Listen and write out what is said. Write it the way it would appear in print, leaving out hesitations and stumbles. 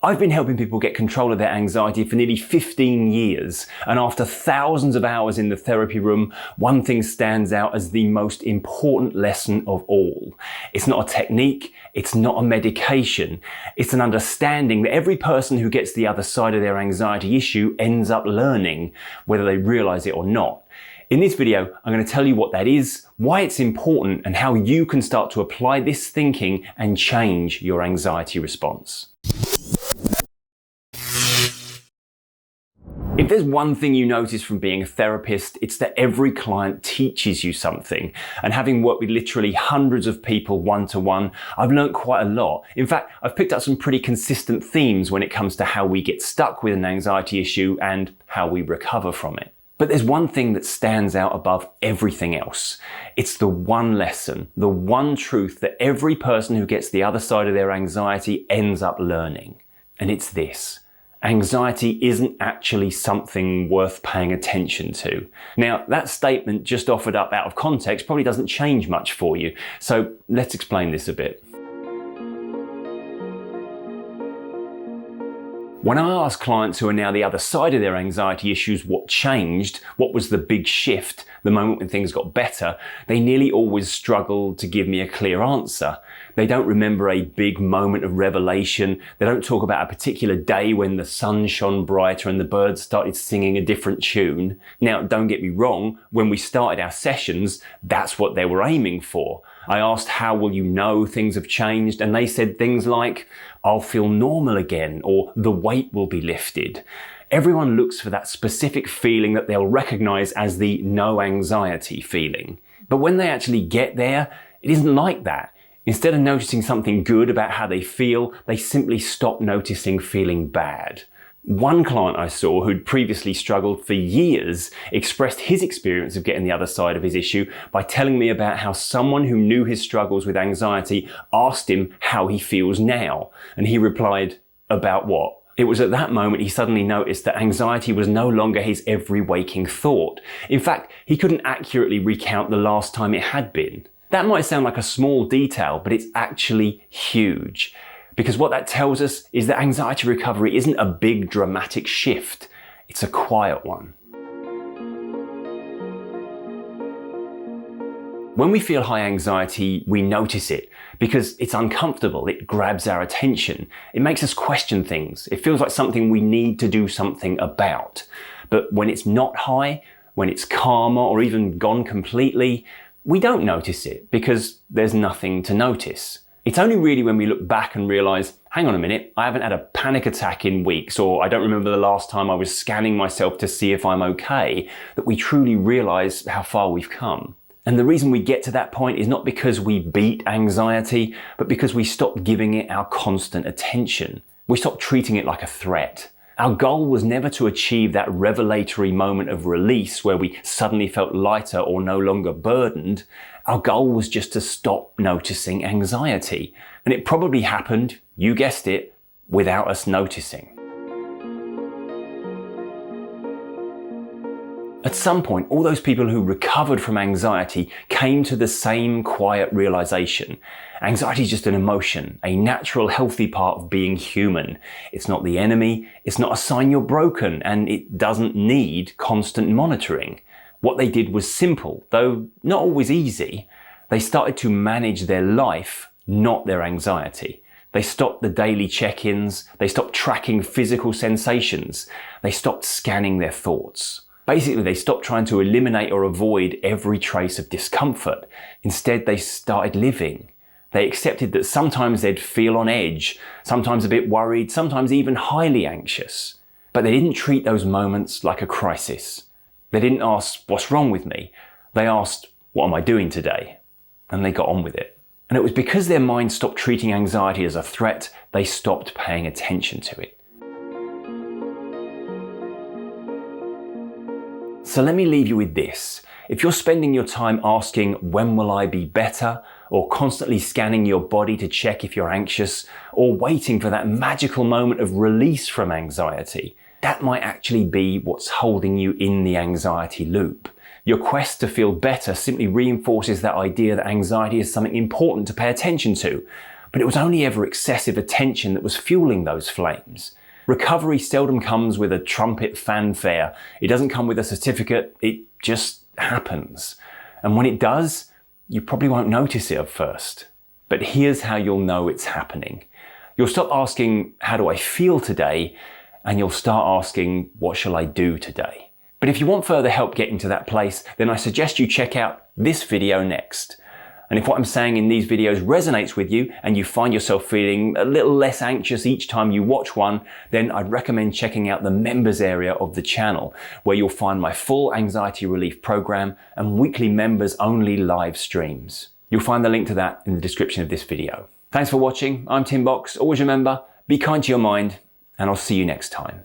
I've been helping people get control of their anxiety for nearly 15 years, and after thousands of hours in the therapy room, one thing stands out as the most important lesson of all. It's not a technique, it's not a medication, it's an understanding that every person who gets the other side of their anxiety issue ends up learning, whether they realize it or not. In this video, I'm going to tell you what that is, why it's important, and how you can start to apply this thinking and change your anxiety response. If there's one thing you notice from being a therapist, it's that every client teaches you something. And having worked with literally hundreds of people one-to-one, I've learned quite a lot. In fact, I've picked up some pretty consistent themes when it comes to how we get stuck with an anxiety issue and how we recover from it. But there's one thing that stands out above everything else. It's the one lesson, the one truth that every person who gets the other side of their anxiety ends up learning. And it's this. Anxiety isn't actually something worth paying attention to. Now, that statement just offered up out of context probably doesn't change much for you. So let's explain this a bit. When I ask clients who are now the other side of their anxiety issues what changed, what was the big shift, the moment when things got better, they nearly always struggle to give me a clear answer. They don't remember a big moment of revelation. They don't talk about a particular day when the sun shone brighter and the birds started singing a different tune. Now, don't get me wrong, when we started our sessions, that's what they were aiming for. I asked, how will you know things have changed? And they said things like, I'll feel normal again, or the weight will be lifted. Everyone looks for that specific feeling that they'll recognize as the no anxiety feeling. But when they actually get there, it isn't like that. Instead of noticing something good about how they feel, they simply stop noticing feeling bad. One client I saw who'd previously struggled for years expressed his experience of getting the other side of his issue by telling me about how someone who knew his struggles with anxiety asked him how he feels now. And he replied, about what? It was at that moment he suddenly noticed that anxiety was no longer his every waking thought. In fact, he couldn't accurately recount the last time it had been. That might sound like a small detail, but it's actually huge. Because what that tells us is that anxiety recovery isn't a big dramatic shift, it's a quiet one. When we feel high anxiety, we notice it because it's uncomfortable, it grabs our attention, it makes us question things, it feels like something we need to do something about. But when it's not high, when it's calmer or even gone completely, we don't notice it because there's nothing to notice. It's only really when we look back and realize, hang on a minute, I haven't had a panic attack in weeks, or I don't remember the last time I was scanning myself to see if I'm okay, that we truly realize how far we've come. And the reason we get to that point is not because we beat anxiety, but because we stop giving it our constant attention. We stop treating it like a threat. Our goal was never to achieve that revelatory moment of release where we suddenly felt lighter or no longer burdened. Our goal was just to stop noticing anxiety. And it probably happened, you guessed it, without us noticing. At some point, all those people who recovered from anxiety came to the same quiet realization. Anxiety is just an emotion, a natural, healthy part of being human. It's not the enemy, it's not a sign you're broken, and it doesn't need constant monitoring. What they did was simple, though not always easy. They started to manage their life, not their anxiety. They stopped the daily check-ins, they stopped tracking physical sensations, they stopped scanning their thoughts. Basically, they stopped trying to eliminate or avoid every trace of discomfort. Instead, they started living. They accepted that sometimes they'd feel on edge, sometimes a bit worried, sometimes even highly anxious. But they didn't treat those moments like a crisis. They didn't ask, what's wrong with me? They asked, what am I doing today? And they got on with it. And it was because their mind stopped treating anxiety as a threat, they stopped paying attention to it. So let me leave you with this. If you're spending your time asking, when will I be better? Or constantly scanning your body to check if you're anxious, or waiting for that magical moment of release from anxiety, that might actually be what's holding you in the anxiety loop. Your quest to feel better simply reinforces that idea that anxiety is something important to pay attention to. but it was only ever excessive attention that was fueling those flames. Recovery seldom comes with a trumpet fanfare. It doesn't come with a certificate, it just happens. And when it does, you probably won't notice it at first. But here's how you'll know it's happening. You'll stop asking, how do I feel today? And you'll start asking, what shall I do today? But if you want further help getting to that place, then I suggest you check out this video next. And if what I'm saying in these videos resonates with you and you find yourself feeling a little less anxious each time you watch one, then I'd recommend checking out the members area of the channel, where you'll find my full anxiety relief program and weekly members only live streams. You'll find the link to that in the description of this video. Thanks for watching. I'm Tim Box. Always remember, be kind to your mind, and I'll see you next time.